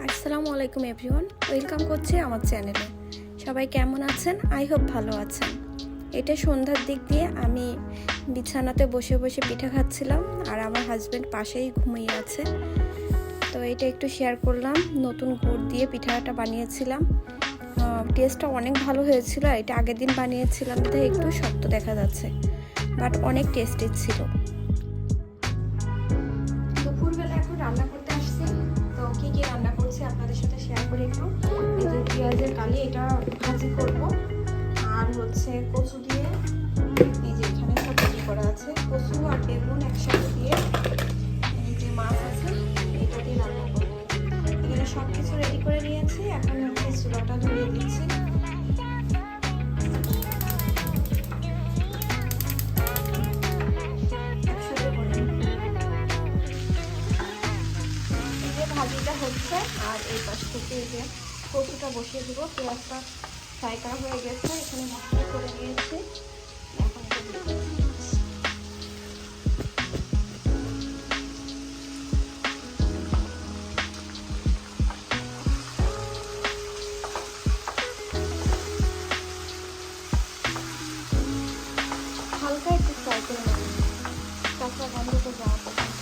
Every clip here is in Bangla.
আসসালামু আলাইকুম এভরিওয়ান, ওয়েলকাম করছি আমার চ্যানেলে। সবাই কেমন আছেন? আই হোপ ভালো আছেন। এটা সন্ধ্যার দিক দিয়ে আমি বিছানাতে বসে বসে পিঠা খাচ্ছিলাম, আর আমার হাজব্যান্ড পাশেই ঘুমিয়ে আছে। তো এটা একটু শেয়ার করলাম। নতুন গুড় দিয়ে পিঠাটা বানিয়েছিলাম, টেস্টটা অনেক ভালো হয়েছিল। এটা আগের দিন বানিয়েছিলাম, তাই একটু শক্ত দেখা যাচ্ছে, বাট অনেক টেস্টি ছিল। দুপুরবেলা এখন রান্না করতে আসছি। তো কী কী রান্না করছি আপনাদের সাথে শেয়ার করি একটু। এই যে পেঁয়াজের কালি, এটা ভাজি করব। আর হচ্ছে কচু দিয়ে, এই যে এখানে সব রেডি করা আছে, কচু আর বেগুন একসাথে দিয়ে। এই যে মাছ আছে, এটা দিয়ে রান্না করব। এখানে সব কিছু রেডি করে নিয়েছি, এখন হচ্ছে চুলাটা ধরিয়ে দিচ্ছি। ভাজিটা হচ্ছে, আর এই পাশ থেকে এই যে কচুটা বসিয়ে দেবো। পেঁয়াজটা ফ্রাই করা হয়ে গেছে, এখানে মশলা করে নিয়েছি। এখন হালকা একটু ফ্রাই করে নেব, কাঁচা গন্ধটা যাওয়া পর্যন্ত।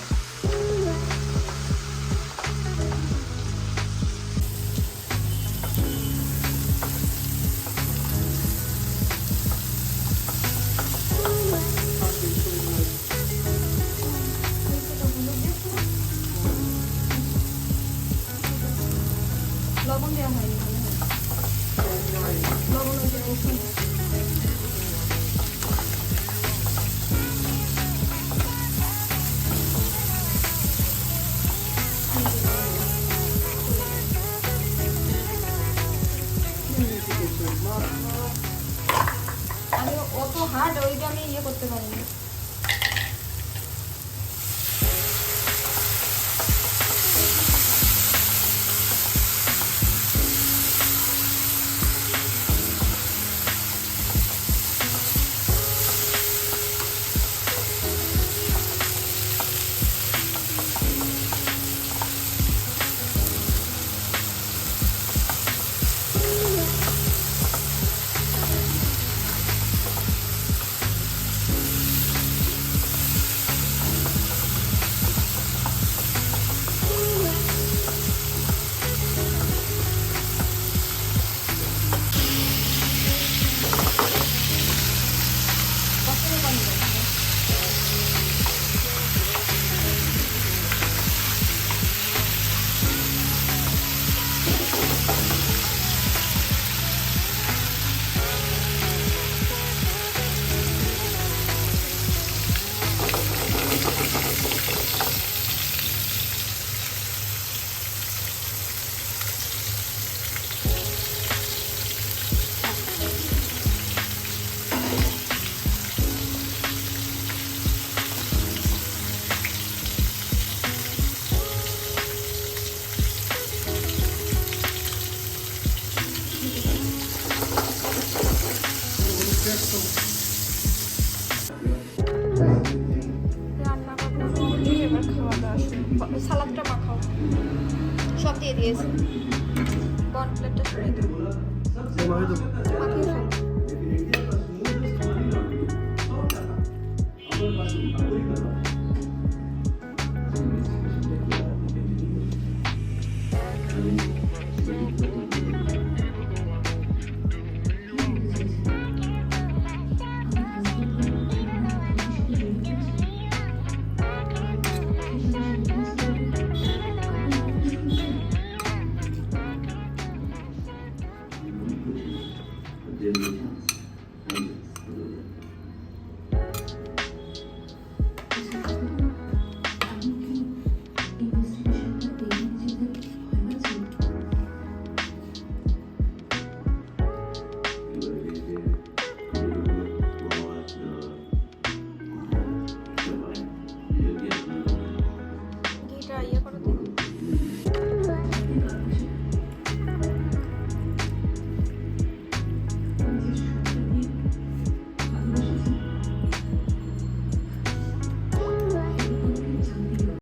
লবণ দেওয়া হয়নি, লবণ আমি অত হার্ড ওইটা আমি ইয়ে করতে পারিনি। রান্না বান্না করে এবার খাওয়া দাওয়া শুরু। সালাদটা মাখাও, সব দিয়ে দিয়েছি। বন প্লেটটা সরিয়ে দেবো, মাখিয়ে ফেলো। ঘিটা ইয়ে করে দিন।